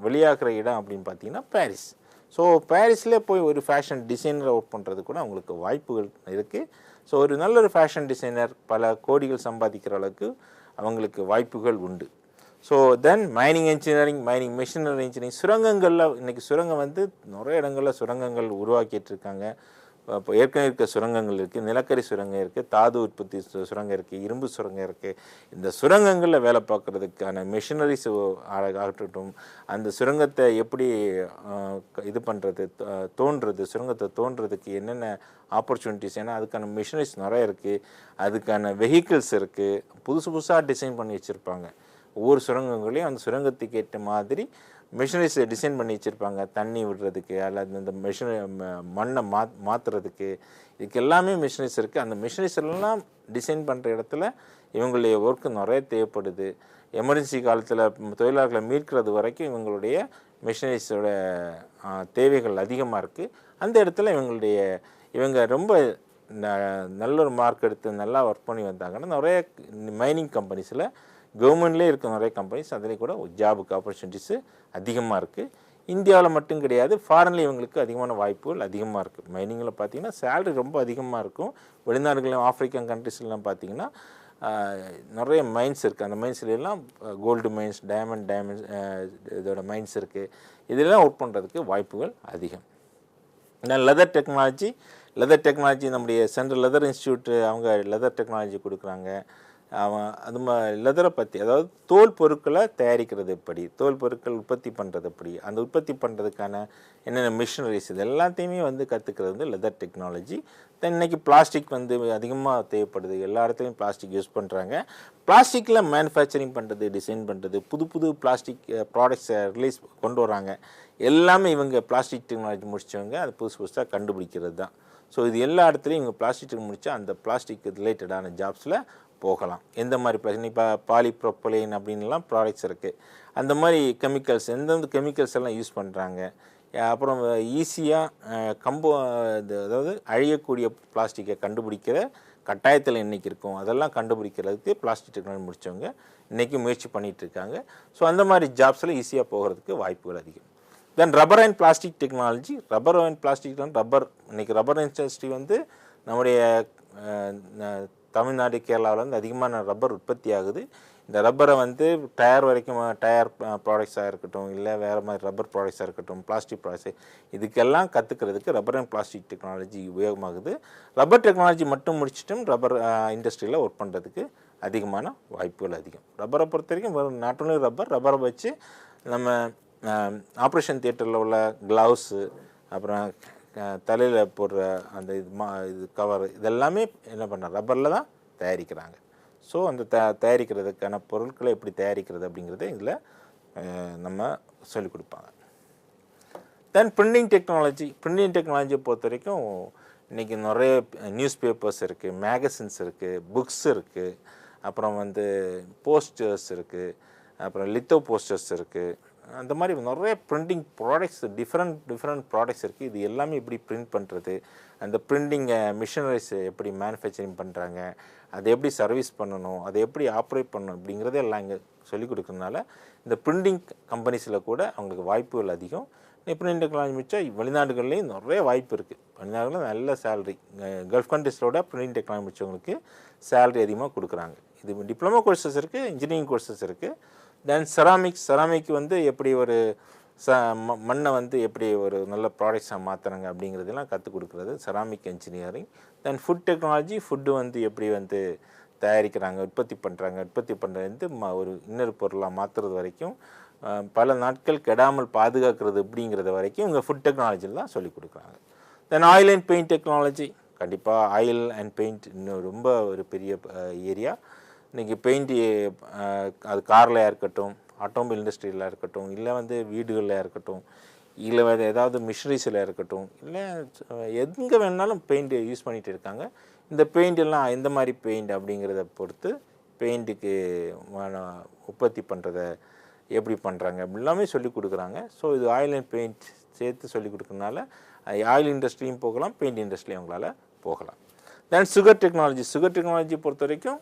வெளியாகிற இடம் அப்படின்னு பார்த்தீங்கன்னா பாரிஸ். ஸோ பாரிஸில் போய் ஒரு ஃபேஷன் டிசைனரை ஒர்க் பண்ணுறது கூட அவங்களுக்கு வாய்ப்புகள் இருக்குது. ஸோ ஒரு நல்ல ஒரு ஃபேஷன் டிசைனர் பல கோடிகள் சம்பாதிக்கிற அளவுக்கு அவங்களுக்கு வாய்ப்புகள் உண்டு. So then mining engineering, mining machinery engineering, சுரங்கங்களில் இன்றைக்கி சுரங்கம் வந்து நிறைய இடங்களில் சுரங்கங்கள் உருவாக்கிட்டு இருக்காங்க. இப்போ ஏற்கனவே இருக்க சுரங்கங்கள் இருக்குது, நிலக்கரி சுரங்கம் இருக்குது, தாது உற்பத்தி சுரங்கம் இருக்குது, இரும்பு சுரங்கம் இருக்குது. இந்த சுரங்கங்களில் வேலை பார்க்குறதுக்கான மிஷினரிஸ் ஆகட்டும், அந்த சுரங்கத்தை எப்படி இது பண்ணுறது, சுரங்கத்தை தோன்றதுக்கு என்னென்ன ஆப்பர்ச்சுனிட்டிஸ், ஏன்னா அதுக்கான மிஷினரிஸ் நிறைய இருக்குது, அதுக்கான வெஹிக்கிள்ஸ் இருக்குது, புதுசாக டிசைன் பண்ணி வச்சுருப்பாங்க. ஒவ்வொரு சுரங்கங்களையும் அந்த சுரங்கத்துக்கு ஏற்ற மாதிரி மிஷினரிஸை டிசைன் பண்ணி வச்சுருப்பாங்க. தண்ணி விடுறதுக்கு அல்லது இந்த மண்ணை மாற்றுறதுக்கு, இதுக்கு எல்லாமே மிஷினரிஸ் இருக்குது. அந்த மிஷினரிஸ் எல்லாம் டிசைன் பண்ணுற இடத்துல இவங்களுடைய ஒர்க்கு நிறைய தேவைப்படுது. எமர்ஜென்சி காலத்தில் தொழிலாளர்களை மீட்கிறது வரைக்கும் இவங்களுடைய மிஷினரிஸோட தேவைகள் அதிகமாக இருக்குது. அந்த இடத்துல இவங்க ரொம்ப நல்ல ஒரு மார்க் எடுத்து நல்லா ஒர்க் பண்ணி வந்தாங்கன்னா நிறைய மைனிங் கம்பெனிஸில், கவர்மெண்ட்லேயே இருக்க நிறைய கம்பெனிஸ், அதிலே கூட ஜாபுக்கு ஆப்பர்ச்சுனிட்டிஸு அதிகமாக இருக்குது. இந்தியாவில் மட்டும் கிடையாது, ஃபாரின்ல இவங்களுக்கு அதிகமான வாய்ப்புகள் அதிகமாக இருக்குது. மைனிங்கில் பார்த்தீங்கன்னா சேலரி ரொம்ப அதிகமாக இருக்கும். வெளிநாடுகளிலும் ஆஃப்ரிக்கன் கண்ட்ரிஸ்லாம் பார்த்தீங்கன்னா நிறைய மைன்ஸ் இருக்குது. அந்த மைன்ஸ்லாம் கோல்டு மைன்ஸ், டைமண்ட்ஸ் இதோட மைன்ஸ் இருக்குது. இதெல்லாம் ஒர்க் பண்ணுறதுக்கு வாய்ப்புகள் அதிகம். லெதர் டெக்னாலஜி நம்முடைய சென்ட்ரல் லெதர் இன்ஸ்டியூட் அவங்க லெதர் டெக்னாலஜி கொடுக்குறாங்க. அது லெதரை பற்றி, அதாவது தோல் பொருட்களை தயாரிக்கிறது எப்படி, தோல் பொருட்கள் உற்பத்தி பண்ணுறது எப்படி, அந்த உற்பத்தி பண்ணுறதுக்கான என்னென்ன மிஷினரிஸ், இது எல்லாத்தையுமே வந்து கற்றுக்கிறது வந்து லெதர் டெக்னாலஜி. தென் இன்றைக்கி பிளாஸ்டிக் வந்து அதிகமாக தேவைப்படுது, எல்லா இடத்துலையும் பிளாஸ்டிக் யூஸ் பண்ணுறாங்க. பிளாஸ்டிக்கில் மேனுஃபேக்சரிங் பண்ணுறது, டிசைன் பண்ணுறது, புது பிளாஸ்டிக் ப்ராடக்ட்ஸை கொண்டு வராங்க. எல்லாமே இவங்க பிளாஸ்டிக் டெக்னாலஜி முடித்தவங்க அது புதுசாக கண்டுபிடிக்கிறது தான். ஸோ இது எல்லா இடத்துலையும் இவங்க பிளாஸ்டிக் முடித்தா அந்த பிளாஸ்டிக் ரிலேட்டடான ஜாப்ஸில் போகலாம். எந்த மாதிரி பிளாஸ்டிக், இப்போ பாலிப்ரோப்பலைன் அப்படின்லாம் ப்ராடக்ட்ஸ் இருக்குது. அந்த மாதிரி கெமிக்கல்ஸ், எந்தெந்த கெமிக்கல்ஸ் எல்லாம் யூஸ் பண்ணுறாங்க. அப்புறம் ஈஸியாக அதாவது அழியக்கூடிய பிளாஸ்டிக்கை கண்டுபிடிக்கிற கட்டாயத்தில் இன்றைக்கி இருக்கும். அதெல்லாம் கண்டுபிடிக்கிறதுக்கு பிளாஸ்டிக் டெக்னாலஜி முடித்தவங்க இன்றைக்கி முயற்சி பண்ணிகிட்டு இருக்காங்க. ஸோ அந்த மாதிரி ஜாப்ஸில் ஈஸியாக போகிறதுக்கு வாய்ப்புகள் அதிகம். Then rubber and plastic technology. Rubber இன்றைக்கி ரப்பர் இண்டஸ்ட்ரி வந்து நம்முடைய தமிழ்நாடு, கேரளாவில் வந்து அதிகமான ரப்பர் உற்பத்தி ஆகுது. இந்த ரப்பரை வந்து டயர் ப்ராடக்ட்ஸாக இருக்கட்டும், இல்லை வேறு மாதிரி ரப்பர் ப்ராடக்ட்ஸாக இருக்கட்டும், பிளாஸ்டிக் ப்ராடக்ட்ஸு, இதுக்கெல்லாம் கற்றுக்கிறதுக்கு ரப்பர் அண்ட் பிளாஸ்டிக் டெக்னாலஜி உபயோகமாகுது. ரப்பர் டெக்னாலஜி மட்டும் முடிச்சிட்டும் ரப்பர் இண்டஸ்ட்ரியில் ஒர்க் பண்ணுறதுக்கு அதிகமான வாய்ப்புகள் அதிகம். ரப்பரை பொறுத்த வரைக்கும் நாட் ஒன்லி ரப்பரை வச்சு நம்ம ஆப்ரேஷன் தியேட்டரில் உள்ள க்ளவுஸு, அப்புறம் தலையில் போடுற அந்த இது கவர், இதெல்லாமே என்ன பண்ணுறாங்க, ரப்பரில் தான் தயாரிக்கிறாங்க. ஸோ அந்த தயாரிக்கிறதுக்கான பொருட்களை எப்படி தயாரிக்கிறது அப்படிங்கிறத இதில் நம்ம சொல்லிக் கொடுப்பாங்க. தென் பிரிண்டிங் டெக்னாலஜியை பொறுத்த வரைக்கும் இன்றைக்கி நிறைய நியூஸ் பேப்பர்ஸ் இருக்குது, மேகசின்ஸ் இருக்குது, புக்ஸ் இருக்குது, அப்புறம் வந்து போஸ்டர்ஸ் இருக்குது, அப்புறம் லித்தோ போஸ்டர்ஸ் இருக்குது. அந்த மாதிரி நிறைய பிரிண்டிங் ப்ராடக்ட்ஸ், டிஃப்ரெண்ட் ப்ராடக்ட்ஸ் இருக்குது. இது எல்லாமே எப்படி பிரிண்ட் பண்ணுறது, அந்த பிரிண்டிங் மிஷினரிஸ் எப்படி மேனுஃபேக்சரிங் பண்ணுறாங்க, அதை எப்படி சர்வீஸ் பண்ணணும், அதை எப்படி ஆப்ரேட் பண்ணணும் அப்படிங்கிறத எல்லாம் இங்கே சொல்லிக் கொடுக்கறதுனால இந்த பிரிண்டிங் கம்பெனிஸில் கூட அவங்களுக்கு வாய்ப்புகள் அதிகம். பிரிண்டிங் டெக்னாலஜி மிச்சா வெளிநாடுகள்லேயும் நிறைய வாய்ப்பு இருக்குது. வெளிநாடுகளில் நல்ல சேலரி, கல்ஃப் கண்ட்ரிஸோட பிரிண்டிங் டெக்னாலஜி முடிச்சவங்களுக்கு சேலரி அதிகமாக கொடுக்குறாங்க. இது டிப்ளமோ கோர்சஸ் இருக்குது, இன்ஜினியரிங் கோர்சஸ் இருக்குது. தென் செராமிக் வந்து எப்படி ஒரு மண்ணை வந்து எப்படி ஒரு நல்ல ப்ராடக்ட்ஸாக மாற்றுறாங்க அப்படிங்கிறதெல்லாம் கற்றுக் கொடுக்குறது செராமிக் இன்ஜினியரிங். தென் ஃபுட் டெக்னாலஜி, ஃபுட்டு வந்து எப்படி வந்து தயாரிக்கிறாங்க, உற்பத்தி பண்ணுறது ஒரு இன்னொரு பொருளாக மாற்றுறது வரைக்கும், பல நாட்கள் கெடாமல் பாதுகாக்கிறது அப்படிங்கிறத வரைக்கும் இவங்க ஃபுட் டெக்னாலஜியில் தான் சொல்லிக் கொடுக்குறாங்க. தென் ஆயில் அண்ட் பெயிண்ட் டெக்னாலஜி, கண்டிப்பாக ஆயில் அண்ட் பெயிண்ட் இன்னும் ரொம்ப ஒரு பெரிய ஏரியா. இன்றைக்கி பெயிண்ட் அது கார்லையாக இருக்கட்டும், ஆட்டோமொபைல் இண்டஸ்ட்ரியில் இருக்கட்டும், இல்லை வந்து வீடுகளில் இருக்கட்டும், இல்லை வேறு ஏதாவது மிஷினரிஸில் இருக்கட்டும், இல்லை எங்கே வேணாலும் பெயிண்ட் யூஸ் பண்ணிகிட்டு இருக்காங்க. இந்த பெயிண்ட் எல்லாம் எந்த மாதிரி பெயிண்ட் அப்படிங்கிறத பொறுத்து பெயிண்ட்டுக்கு உற்பத்தி பண்ணுறத எப்படி பண்ணுறாங்க அப்படி எல்லாமே சொல்லிக் கொடுக்குறாங்க. ஸோ இது ஆயில் அண்ட் பெயிண்ட் சேர்த்து சொல்லிக் கொடுக்குறதுனால ஆயில் இண்டஸ்ட்ரியும் போகலாம், பெயிண்ட் இண்டஸ்ட்ரியும் அவங்களால போகலாம். தென் சுகர் டெக்னாலஜி பொறுத்த வரைக்கும்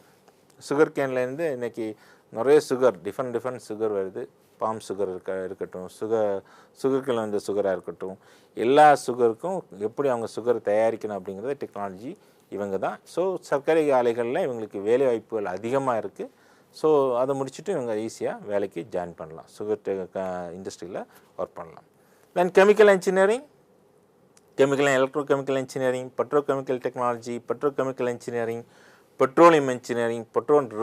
சுகர் கேன்லேருந்து இன்றைக்கி நிறைய சுகர் டிஃப்ரெண்ட் சுகர் வருது. பாம் சுகர் இருக்கட்டும், சுகர்கில் வந்து சுகராக இருக்கட்டும், எல்லா சுகருக்கும் எப்படி அவங்க சுகர் தயாரிக்கணும் அப்படிங்கிறத டெக்னாலஜி இவங்க தான். ஸோ சர்க்கரை ஆலைகளில் இவங்களுக்கு வேலை வாய்ப்புகள் அதிகமாக இருக்குது. ஸோ அதை முடிச்சுட்டு இவங்க ஈஸியாக வேலைக்கு ஜாயின் பண்ணலாம், சுகர் இண்டஸ்ட்ரியில் ஒர்க் பண்ணலாம். Then chemical engineering, chemical and electrochemical engineering, petrochemical technology, petrochemical engineering, petroleum engineering,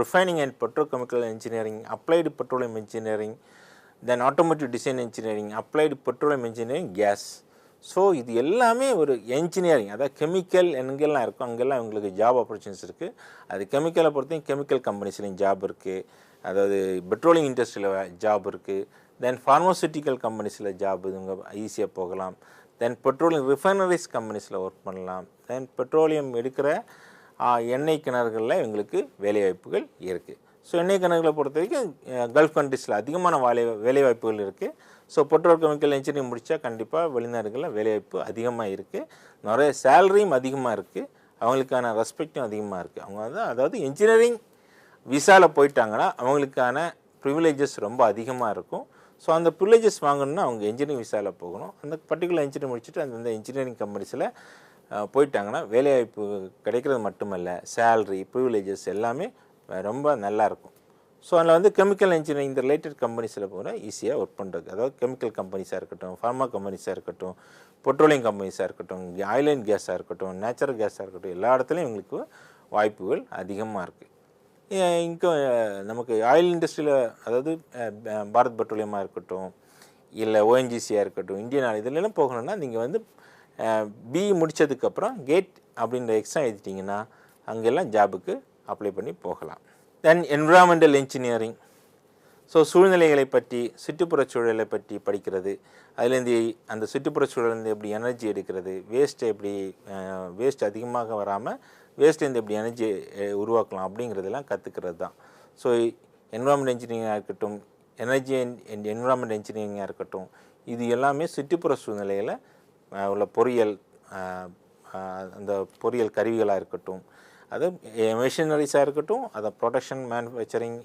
refining and petrochemical engineering, applied petroleum engineering, then automotive design engineering, applied petroleum engineering, gas. So இது எல்லாமே ஒரு என்ஜினியரிங், அதாவது கெமிக்கல் எங்கெல்லாம் இருக்கும் அங்கெல்லாம் இவங்களுக்கு ஜாப் ஆப்பர்ச்சுனிட்டிஸ் இருக்குது. அது கெமிக்கலை பொறுத்தையும் கெமிக்கல் கம்பெனிஸ்லேயும் ஜாப் இருக்குது, அதாவது பெட்ரோலியம் இண்டஸ்ட்ரியில் ஜாப் இருக்குது. தென் ஃபார்மசூட்டிக்கல் கம்பெனிஸில் ஜாப் இவங்க ஈஸியாக போகலாம். தென் பெட்ரோலியம் ரிஃபைனரிஸ் கம்பெனிஸில் ஒர்க் பண்ணலாம். தென் பெட்ரோலியம் எடுக்கிற எண்ணெய் கிணறுகளில் இவங்களுக்கு வேலைவாய்ப்புகள் இருக்குது. ஸோ எண்ணெய் கிணறுகளை பொறுத்த வரைக்கும் கல்ஃப் கண்ட்ரீஸில் அதிகமான வேலைவாய்ப்புகள் இருக்குது. ஸோ பெட்ரோகெமிக்கல் இன்ஜினியரிங் முடித்தா கண்டிப்பாக வெளிநாடுகளில் வேலைவாய்ப்பு அதிகமாக இருக்குது, நிறைய சேலரியும் அதிகமாக இருக்குது, அவங்களுக்கான ரெஸ்பெக்டும் அதிகமாக இருக்குது. அவங்க வந்து அதாவது இன்ஜினியரிங் விசாவில் போயிட்டாங்கன்னா அவங்களுக்கான ப்ரிவிலேஜஸ் ரொம்ப அதிகமாக இருக்கும். ஸோ அந்த ப்ரிவிலேஜஸ் வாங்கணுன்னா அவங்க இன்ஜினியரிங் விசாவில் போகணும். அந்த பர்டிகுலர் இன்ஜினியரிங் முடிச்சுட்டு அந்த இன்ஜினியரிங் கம்பெனிஸில் போயிட்டாங்கன்னா வேலைவாய்ப்பு கிடைக்கிறது மட்டுமல்ல, சேல்ரி ப்ரிவிலேஜஸ் எல்லாமே ரொம்ப நல்லாயிருக்கும். ஸோ அதில் வந்து கெமிக்கல் இன்ஜினியரிங் இந்த ரிலேட்டட் கம்பெனிஸில் போகிற ஈஸியாக ஒர்க் பண்ணுறது, அதாவது கெமிக்கல் கம்பெனிஸாக இருக்கட்டும், ஃபார்மா கம்பெனிஸாக இருக்கட்டும், பெட்ரோலியம் கம்பெனிஸாக இருக்கட்டும், ஆயில் அண்ட் கேஸாக இருக்கட்டும், நேச்சுரல் கேஸாக இருக்கட்டும், எல்லா இடத்துலையும் இவங்களுக்கு வாய்ப்புகள் அதிகமாக இருக்குது. இங்கே நமக்கு ஆயில் இண்டஸ்ட்ரியில் அதாவது பாரத் பெட்ரோலியமாக இருக்கட்டும், இல்லை ஓஎன்ஜிசியாக இருக்கட்டும், இந்தியன் ஆயில் இதெல்லாம் போகணுன்னா நீங்கள் வந்து பிஇ முடித்ததுக்கப்புறம் கேட் அப்படின்ற எக்ஸாம் எழுதிட்டிங்கன்னா அங்கெல்லாம் ஜாபுக்கு அப்ளை பண்ணி போகலாம். தென் என்விரான்மெண்டல் இன்ஜினியரிங், ஸோ சூழ்நிலைகளை பற்றி சுற்றுப்புறச் சூழலை பற்றி படிக்கிறது, அதுலேருந்து அந்த சுற்றுப்புறச் சூழலேருந்து எப்படி எனர்ஜி எடுக்கிறது, வேஸ்ட் அதிகமாக வராமல் வேஸ்ட்லேருந்து எப்படி எனர்ஜி உருவாக்கலாம் அப்படிங்கிறதெல்லாம் கற்றுக்கிறது தான். ஸோ என்விரான்மெண்ட் இன்ஜினியரிங்காக இருக்கட்டும், எனர்ஜி அண்ட் என்விரான்மெண்ட் இன்ஜினியரிங்காக இருக்கட்டும், இது எல்லாமே சுற்றுப்புற சூழ்நிலையில் உள்ள பொறியியல், அந்த பொறியியல் கருவிகளாக இருக்கட்டும், அது மிஷினரிஸாக இருக்கட்டும், அதை ப்ரொடக்ஷன் மேனுஃபேக்சரிங்,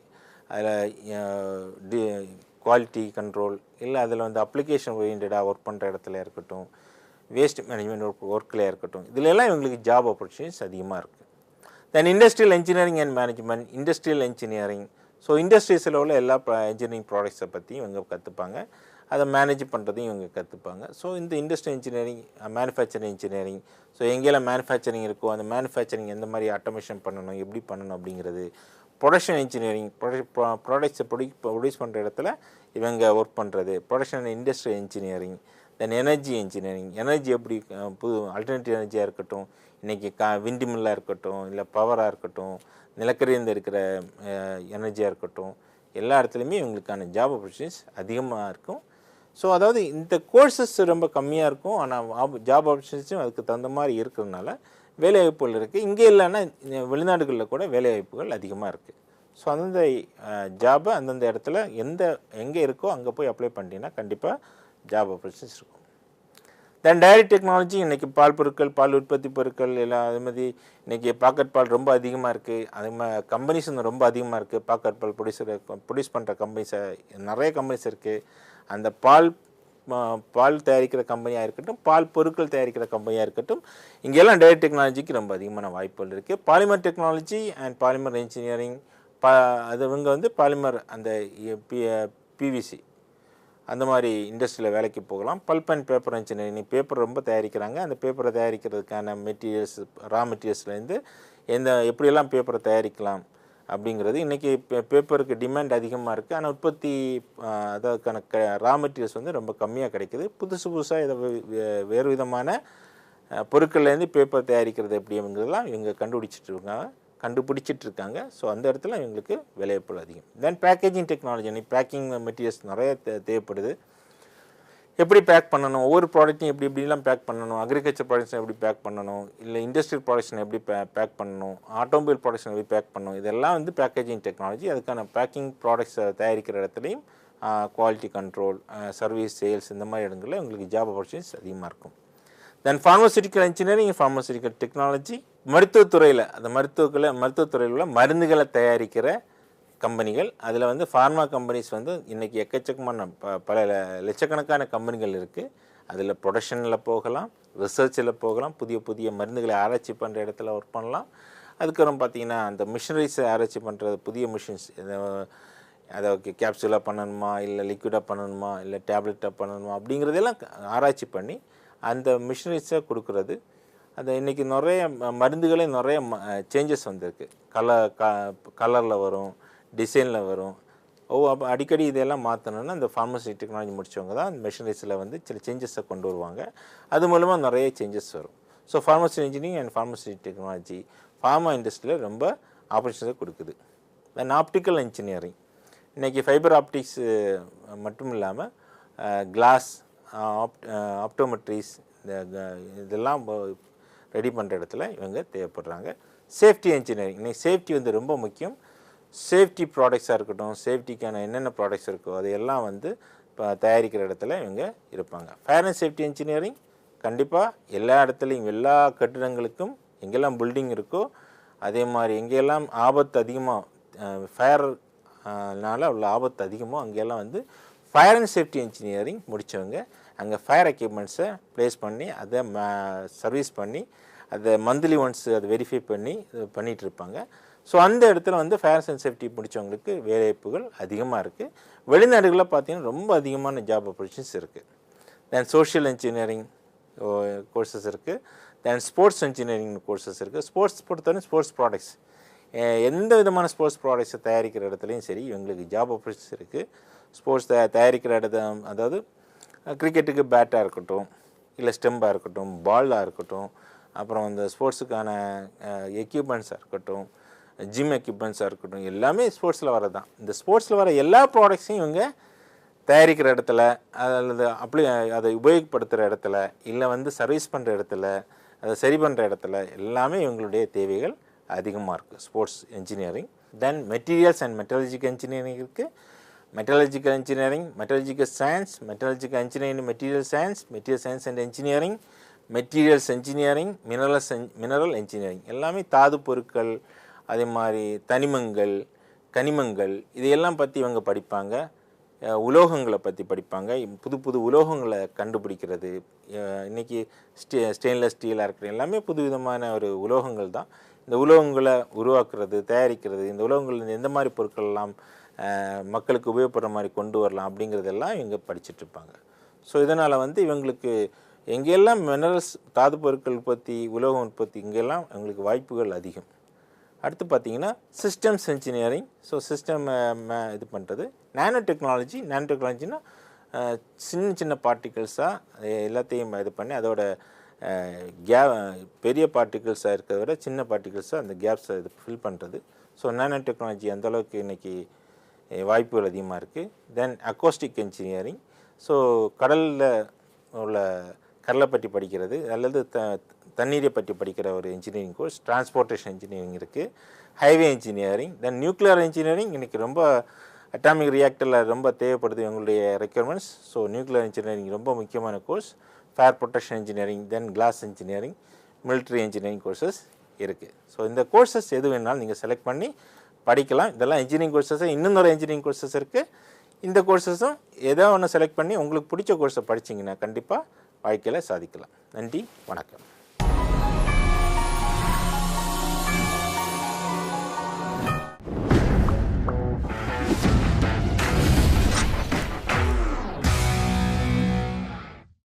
அதில் குவாலிட்டி கண்ட்ரோல், இல்லை அதில் வந்து அப்ளிகேஷன் ஓரியன்டாக ஒர்க் பண்ணுற இடத்துல இருக்கட்டும், வேஸ்ட் மேனேஜ்மெண்ட் ஒர்க்கில் இருக்கட்டும், இதிலெல்லாம் இவங்களுக்கு ஜாப் ஆப்பர்ச்சுனிட்டிஸ் அதிகமாக இருக்குது. Then industrial engineering and management, industrial engineering, so இண்டஸ்ட்ரீஸில் உள்ள எல்லா இன்ஜினியரிங் ப்ராடக்ட்ஸை பற்றியும் இவங்க கற்றுப்பாங்க, அதை மேனேஜ் பண்ணுறதையும் இவங்க கற்றுப்பாங்க. ஸோ இந்த industrial engineering, manufacturing engineering, so எங்கெல்லாம் மேனுஃபேக்சரிங் இருக்கோ அந்த மேனுஃபேக்சரிங் எந்த மாதிரி ஆட்டோமேஷன் பண்ணணும், எப்படி பண்ணணும் அப்படிங்கிறது, ப்ரொடக்ஷன் இன்ஜினியரிங், ப்ராடக்ட்ஸை ப்ரொடியூஸ் பண்ணுற இடத்துல இவங்க ஒர்க் பண்ணுறது, ப்ரொடக்ஷன் இண்டஸ்ட்ரியல் இன்ஜினியரிங். தென் எனர்ஜி இன்ஜினியரிங், எனர்ஜி எப்படி புது ஆல்டர்னேட்டிவ் எனர்ஜியாக இருக்கட்டும், இன்றைக்கி விண்டு மில்லாக இருக்கட்டும், இல்லை பவராக இருக்கட்டும், நிலக்கரியிருந்து இருக்கிற எனர்ஜியாக இருக்கட்டும், எல்லா இடத்துலையுமே இவங்களுக்கான ஜாப் ஆப்பர்ச்சுனிட்டிஸ் அதிகமாக இருக்கும். ஸோ அதாவது இந்த கோர்சஸ் ரொம்ப கம்மியாக இருக்கும், ஆனால் ஜாப் ஆப்பர்ச்சுனிட்டிஸும் அதுக்கு தகுந்த மாதிரி இருக்கிறதுனால வேலைவாய்ப்புகள் இருக்குது. இங்கே இல்லைன்னா வெளிநாடுகளில் கூட வேலைவாய்ப்புகள் அதிகமாக இருக்குது. ஸோ அந்தந்த ஜாபை அந்தந்த இடத்துல எங்கே இருக்கோ அங்கே போய் அப்ளை பண்ணிட்டீங்கன்னா கண்டிப்பாக ஜாப் ஆப்பர்ச்சுனிட்டிஸ் இருக்கும். தென் டைரி டெக்னாலஜி, இன்றைக்கி பால் பொருட்கள், பால் உற்பத்தி பொருட்கள் எல்லாம் அதே மாதிரி இன்றைக்கி பாக்கெட் பால் ரொம்ப அதிகமாக இருக்குது. அதே மாதிரி கம்பெனிஸ் ரொம்ப அதிகமாக இருக்குது. பாக்கெட் பால் ப்ரொடியூஸ் பண்ணுற கம்பெனிஸை நிறைய கம்பெனிஸ் இருக்குது. அந்த பால் தயாரிக்கிற கம்பெனியாக இருக்கட்டும், பால் பொருட்கள் தயாரிக்கிற கம்பெனியாக இருக்கட்டும், இங்கெல்லாம் டைரி டெக்னாலஜிக்கு ரொம்ப அதிகமான வாய்ப்புகள் இருக்குது. Polymer technology and polymer engineering, அது இவங்க வந்து பாலிமர் அந்த பிவிசி அந்த மாதிரி இண்டஸ்ட்ரியில் வேலைக்கு போகலாம். Bulb and paper engineering, paper ரொம்ப தயாரிக்கிறாங்க. அந்த பேப்பரை தயாரிக்கிறதுக்கான மெட்டீரியல்ஸ், ரா மெட்டீரியல்ஸ்லேருந்து எப்படியெல்லாம் பேப்பரை தயாரிக்கலாம் அப்படிங்கிறது. இன்றைக்கி பேப்பருக்கு டிமாண்ட் அதிகமாக இருக்குது. ஆனால் உற்பத்தி அதற்கான ரா மெட்டீரியல்ஸ் வந்து ரொம்ப கம்மியாக கிடைக்குது. புதுசாக இதை வேறு விதமான பொருட்கள்லேருந்து பேப்பர் தயாரிக்கிறது எப்படிங்கிறதுலாம் இவங்க கண்டுபிடிச்சிட்ருக்காங்க. ஸோ அந்த இடத்துல இவங்களுக்கு விளைவிப்பு அதிகம். தென் பேக்கேஜிங் டெக்னாலஜி, பேக்கிங் மெட்டீரியல்ஸ் நிறைய தேவைப்படுது. எப்படி பேக் பண்ணணும், ஒவ்வொரு ப்ராடக்ட்டையும் எப்படிலாம் பேக் பண்ணணும், அக்ரிகல்ச்சர் ப்ராடக்ட்ஸை எப்படி பேக் பண்ணணும், இல்லை இண்டஸ்ட்ரியல் ப்ராடக்ட்ஸை எப்படி பேக் பண்ணணும், ஆட்டோமொபைல் ப்ராடக்ட்ஸை எப்படி பேக் பண்ணணும், இதெல்லாம் வந்து பேக்கேஜிங் டெக்னாலஜி. அதுக்கான பேக்கிங் ப்ராடக்ட்ஸை தயாரிக்கிற இடத்துலையும் குவாலிட்டி கண்ட்ரோல், சர்வீஸ், சேல்ஸ் இந்த மாதிரி இடங்களில் உங்களுக்கு ஜாப் ஆப்பர்ச்சுனிட்டிஸ் அதிகமாக இருக்கும். தென் ஃபார்மசூட்டிக்கல் இன்ஜினியரிங், ஃபார்மசூட்டிக்கல் டெக்னாலஜி, மருத்துவத்துறையில் மருத்துவத்துறையில் உள்ள மருந்துகளை தயாரிக்கிற கம்பெனிகள். அதில் வந்து ஃபார்மா கம்பெனிஸ் வந்து இன்றைக்கி எக்கச்சக்கமான பல லட்சக்கணக்கான கம்பெனிகள் இருக்குது. அதில் ப்ரொடக்ஷனில் போகலாம், ரிசர்ச்சில் போகலாம், புதிய மருந்துகளை ஆராய்ச்சி பண்ணுற இடத்துல ஒர்க் பண்ணலாம். அதுக்கப்புறம் பார்த்திங்கன்னா அந்த மிஷினரிஸை ஆராய்ச்சி பண்ணுறது, புதிய மிஷின்ஸ், அதை கேப்சூலாக பண்ணணுமா, இல்லை லிக்விடாக பண்ணணுமா, இல்லை டேப்லெட்டாக பண்ணணுமா அப்படிங்கிறதெல்லாம் ஆராய்ச்சி பண்ணி அந்த மிஷினரிஸை கொடுக்குறது. அந்த இன்றைக்கி நிறைய மருந்துகளே நிறைய சேஞ்சஸ் வந்திருக்கு. கலரில் வரும், டிசைனில் வரும். அடிக்கடி இதெல்லாம் மாற்றணுன்னா இந்த ஃபார்மசி டெக்னாலஜி முடித்தவங்க தான் அந்த மிஷினரிஸில் வந்து சில சேஞ்சஸை கொண்டு வருவாங்க. அது மூலமாக நிறைய சேஞ்சஸ் வரும். So pharmacy engineering and pharmacy technology pharma இண்டஸ்ட்ரியில் ரொம்ப ஆப்பர்ச்சுனிட்டிஸை கொடுக்குது. தென் ஆப்டிக்கல் இன்ஜினியரிங், இன்றைக்கி ஃபைபர் ஆப்டிக்ஸ் மட்டும் இல்லாமல் கிளாஸ், ஆப்டோமெட்ரிஸ், இதெல்லாம் ரெடி பண்ணுற இடத்துல இவங்க தேவைப்படுறாங்க. சேஃப்டி இன்ஜினியரிங், இன்றைக்கி சேஃப்டி வந்து ரொம்ப முக்கியம். சேஃப்டி ப்ராடக்ட்ஸாக இருக்கட்டும், சேஃப்டிக்கான என்னென்ன ப்ராடக்ட்ஸ் இருக்கோ அதையெல்லாம் வந்து இப்போ தயாரிக்கிற இடத்துல இவங்க இருப்பாங்க. ஃபயர் அண்ட் சேஃப்டி இன்ஜினியரிங் கண்டிப்பாக எல்லா இடத்துலையும், எல்லா கட்டிடங்களுக்கும் எங்கெல்லாம் பில்டிங் இருக்கோ அதே மாதிரி எங்கெல்லாம் ஆபத்து அதிகமாக ஃபயர்னால உள்ள ஆபத்து அதிகமோ அங்கெல்லாம் வந்து ஃபயர் அண்ட் சேஃப்டி இன்ஜினியரிங் முடித்தவங்க அங்கே ஃபயர் எக்யூப்மெண்ட்ஸை ப்ளேஸ் பண்ணி அதை சர்வீஸ் பண்ணி அதை மந்த்லி ஒன்ஸ் அதை வெரிஃபை பண்ணி பண்ணிகிட்டு இருப்பாங்க. ஸோ அந்த இடத்துல வந்து ஃபயர் அண்ட் சேஃப்டி முடித்தவங்களுக்கு வேலைவாய்ப்புகள் அதிகமாக இருக்குது. வெளிநாடுகளில் பார்த்திங்கன்னா ரொம்ப அதிகமான ஜாப் ஆப்பர்ச்சுனிட்டிஸ் இருக்குது. தென் சோஷியல் இன்ஜினியரிங் கோர்சஸ் இருக்குது. தென் ஸ்போர்ட்ஸ் இன்ஜினியரிங் கோர்சஸ் இருக்குது. ஸ்போர்ட்ஸ் பொறுத்தவரை ஸ்போர்ட்ஸ் ப்ராடக்ட்ஸ், எந்த விதமான ஸ்போர்ட்ஸ் ப்ராடக்ட்ஸை தயாரிக்கிற இடத்துலையும் சரி இவங்களுக்கு ஜாப் ஆப்பர்ச்சுனிட்டிஸ் இருக்குது. ஸ்போர்ட்ஸ் தயாரிக்கிற அதாவது கிரிக்கெட்டுக்கு பேட்டாக இருக்கட்டும், இல்லை ஸ்டெம்பாக இருக்கட்டும், பாலாக இருக்கட்டும், அப்புறம் இந்த ஸ்போர்ட்ஸுக்கான எக்யூப்மெண்ட்ஸாக இருக்கட்டும், ஜிம் எக்யூப்மெண்ட்ஸாக இருக்கட்டும், எல்லாமே ஸ்போர்ட்ஸில் வரது தான். இந்த ஸ்போர்ட்ஸில் வர எல்லா ப்ராடக்ட்ஸையும் இவங்க தயாரிக்கிற இடத்துல, அல்லது அதை உபயோகப்படுத்துகிற இடத்துல, இல்லை வந்து சர்வீஸ் பண்ணுற இடத்துல, அதை சரி பண்ணுற இடத்துல எல்லாமே இவங்களுடைய தேவைகள் அதிகமாக இருக்குது. Sports engineering. Then materials and metallurgical engineering இருக்குது. Metallurgical engineering, metallurgical science, metallurgical engineering, material science and engineering, materials engineering, mineral engineering, எல்லாமே தாது பொருட்கள், அதே மாதிரி தனிமங்கள், கனிமங்கள், இதையெல்லாம் பற்றி இவங்க படிப்பாங்க. உலோகங்களை பற்றி படிப்பாங்க. புது உலோகங்களை கண்டுபிடிக்கிறது, இன்றைக்கி ஸ்டெயின்லெஸ் ஸ்டீலாக இருக்கிற எல்லாமே புது விதமான ஒரு உலோகங்கள் தான். இந்த உலோகங்களை உருவாக்குறது, தயாரிக்கிறது, இந்த உலோகங்கள் எந்த மாதிரி பொருட்கள்லாம் மக்களுக்கு உபயோகப்படுற மாதிரி கொண்டு வரலாம் அப்படிங்கிறதெல்லாம் இவங்க படிச்சுட்ருப்பாங்க. ஸோ இதனால் வந்து இவங்களுக்கு எங்கெல்லாம் மினரல்ஸ், தாது பொருட்கள் உற்பத்தி, உலோகம் உற்பத்தி, இங்கெல்லாம் இவங்களுக்கு வாய்ப்புகள் அதிகம். அடுத்து பார்த்திங்கன்னா சிஸ்டம்ஸ் இன்ஜினியரிங். ஸோ சிஸ்டம் இது பண்ணுறது. நானோ டெக்னாலஜினா சின்ன பார்ட்டிகல்ஸாக எல்லாத்தையும் இது பண்ணி அதோட பெரிய பார்ட்டிகல்ஸாக இருக்கிறத விட சின்ன பார்ட்டிகல்ஸாக அந்த கேப்ஸை இது ஃபில் பண்ணுறது. ஸோ நானோ டெக்னாலஜி அந்தளவுக்கு இன்றைக்கி வாய்ப்புகள் அதிகமாக இருக்குது. தென் அக்கோஸ்டிக் இன்ஜினியரிங். ஸோ கடலில் உள்ள கடலை பற்றி படிக்கிறது அல்லது தண்ணீரை பற்றி படிக்கிற ஒரு இன்ஜினியரிங் கோர்ஸ். டிரான்ஸ்போர்ட்டேஷன் இன்ஜினியரிங் இருக்குது. Highway engineering. Then nuclear engineering இன்றைக்கி ரொம்ப அட்டாமிக் ரியாக்டரில் ரொம்ப தேவைப்படுது எங்களுடைய ரெக்யர்மெண்ட்ஸ். ஸோ நியூக்ளியர் இன்ஜினியரிங் ரொம்ப முக்கியமான course. Fire protection engineering, then glass engineering, military engineering courses இருக்குது. ஸோ இந்த கோர்சஸ் எது வேணாலும் நீங்கள் செலக்ட் பண்ணி படிக்கலாம். இதெல்லாம் இன்ஜினியரிங் கோர்சஸ். இன்னும் நிறைய இன்ஜினியரிங் கோர்சஸ் இருக்குது. இந்த கோர்சஸும் ஏதோ ஒன்று செலக்ட் பண்ணி உங்களுக்கு பிடிச்ச கோர்ஸை படிச்சிங்கன்னா கண்டிப்பாக வாழ்க்கையில் சாதிக்கலாம். நன்றி, வணக்கம்.